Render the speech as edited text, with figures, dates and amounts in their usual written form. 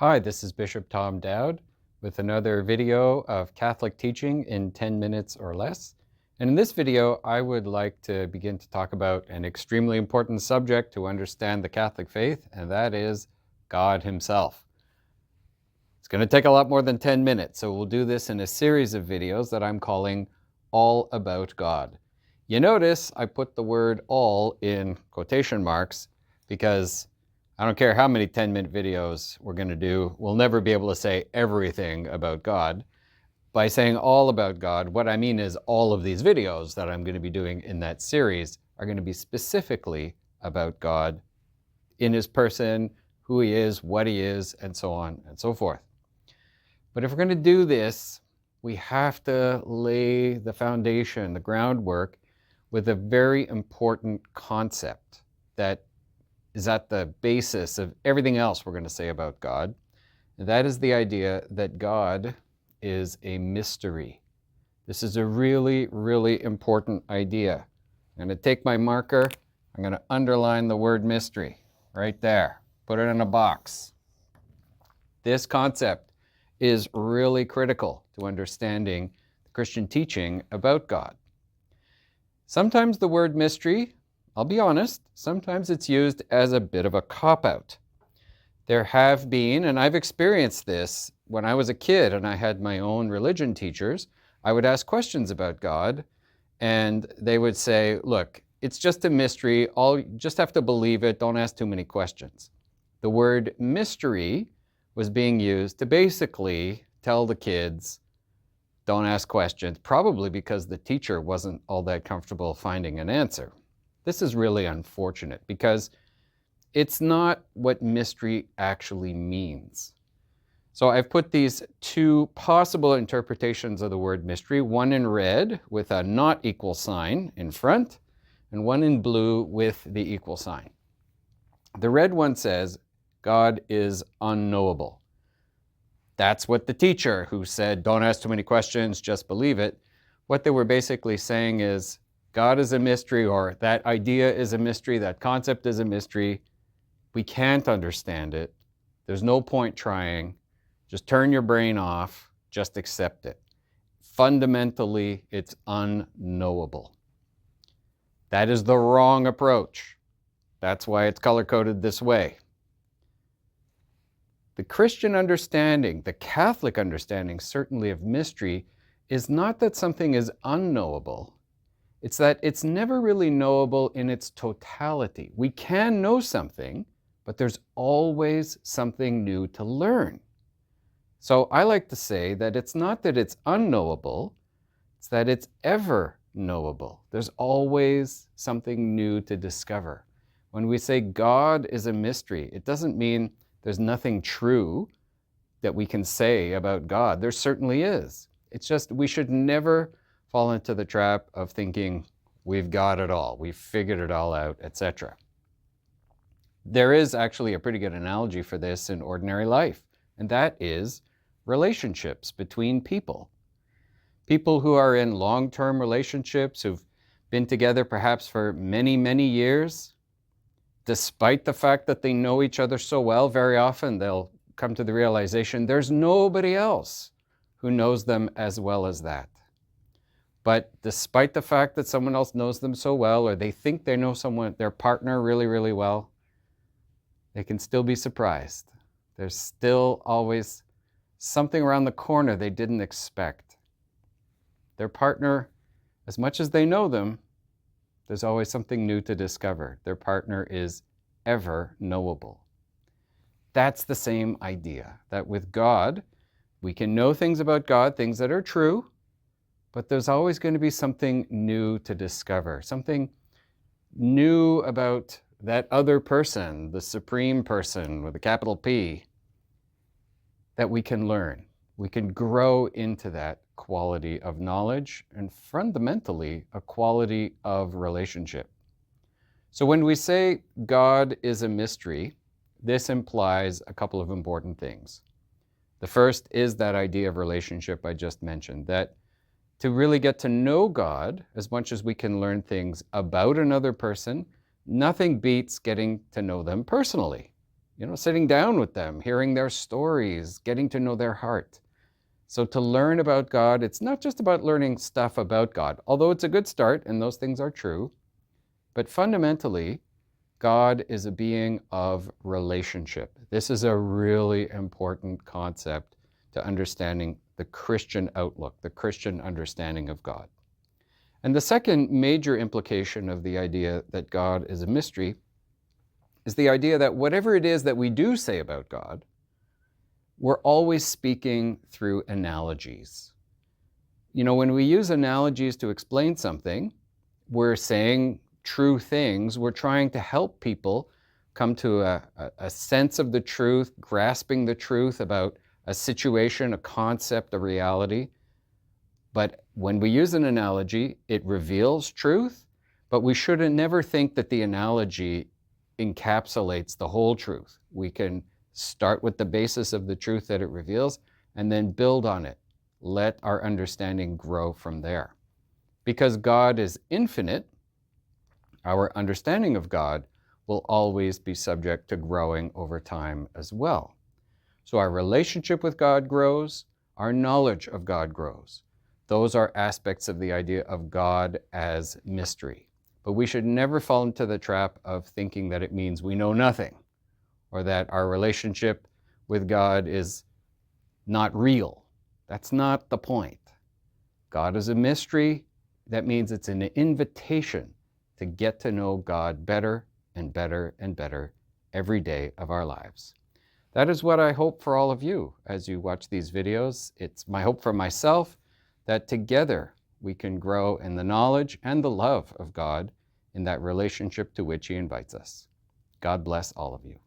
Hi, this is Bishop Tom Dowd with another video of Catholic teaching in 10 minutes or less. And in this video, I would like to begin to talk about an extremely important subject to understand the Catholic faith, and that is God Himself. It's going to take a lot more than 10 minutes, so we'll do this in a series of videos that I'm calling All About God. You notice I put the word all in quotation marks because I don't care how many 10-minute videos we're going to do, we'll never be able to say everything about God. By saying all about God, what I mean is all of these videos that I'm going to be doing in that series are going to be specifically about God in His person, who He is, what He is, and so on and so forth. But if we're going to do this, we have to lay the foundation, the groundwork, with a very important concept that is at the basis of everything else we're going to say about God. And that is the idea that God is a mystery. This is a really, really important idea. I'm going to take my marker, I'm going to underline the word mystery right there, put it in a box. This concept is really critical to understanding the Christian teaching about God. Sometimes the word mystery, I'll be honest, sometimes it's used as a bit of a cop-out. There have been, and I've experienced this when I was a kid and I had my own religion teachers, I would ask questions about God and they would say, look, it's just a mystery, you just have to believe it, don't ask too many questions. The word mystery was being used to basically tell the kids, don't ask questions, probably because the teacher wasn't all that comfortable finding an answer. This is really unfortunate because it's not what mystery actually means. So I've put these two possible interpretations of the word mystery, one in red with a not equal sign in front, and one in blue with the equal sign. The red one says, God is unknowable. That's what the teacher who said, don't ask too many questions, just believe it. What they were basically saying is, God is a mystery, or that idea is a mystery, that concept is a mystery. We can't understand it. There's no point trying. Just turn your brain off, just accept it. Fundamentally, it's unknowable. That is the wrong approach. That's why it's color-coded this way. The Christian understanding, the Catholic understanding, certainly of mystery, is not that something is unknowable. It's that it's never really knowable in its totality. We can know something, but there's always something new to learn. So I like to say that it's not that it's unknowable, it's that it's ever knowable. There's always something new to discover. When we say God is a mystery, it doesn't mean there's nothing true that we can say about God. There certainly is. It's just we should never fall into the trap of thinking we've got it all, we've figured it all out, etc. There is actually a pretty good analogy for this in ordinary life, and that is relationships between people. People who are in long-term relationships, who've been together perhaps for many, many years, despite the fact that they know each other so well, very often they'll come to the realization there's nobody else who knows them as well as that. But despite the fact that someone else knows them so well, or they think they know their partner really, really well, they can still be surprised. There's still always something around the corner they didn't expect. Their partner, as much as they know them, there's always something new to discover. Their partner is ever knowable. That's the same idea, that with God, we can know things about God, things that are true, but there's always going to be something new to discover, something new about that other person, the supreme person with a capital P, that we can learn. We can grow into that quality of knowledge and fundamentally a quality of relationship. So when we say God is a mystery, this implies a couple of important things. The first is that idea of relationship I just mentioned, that to really get to know God, as much as we can learn things about another person, nothing beats getting to know them personally. sitting down with them, hearing their stories, getting to know their heart. So to learn about God, it's not just about learning stuff about God, although it's a good start and those things are true, but fundamentally, God is a being of relationship. This is a really important concept to understanding the Christian outlook, the Christian understanding of God. And the second major implication of the idea that God is a mystery is the idea that whatever it is that we do say about God, we're always speaking through analogies. When we use analogies to explain something, we're saying true things. We're trying to help people come to a sense of the truth, grasping the truth about a situation, a concept, a reality. But when we use an analogy, it reveals truth, but we should never think that the analogy encapsulates the whole truth. We can start with the basis of the truth that it reveals and then build on it. Let our understanding grow from there. Because God is infinite, our understanding of God will always be subject to growing over time as well. So our relationship with God grows, our knowledge of God grows. Those are aspects of the idea of God as mystery. But we should never fall into the trap of thinking that it means we know nothing, or that our relationship with God is not real. That's not the point. God is a mystery. That means it's an invitation to get to know God better and better and better every day of our lives. That is what I hope for all of you as you watch these videos. It's my hope for myself that together we can grow in the knowledge and the love of God in that relationship to which He invites us. God bless all of you.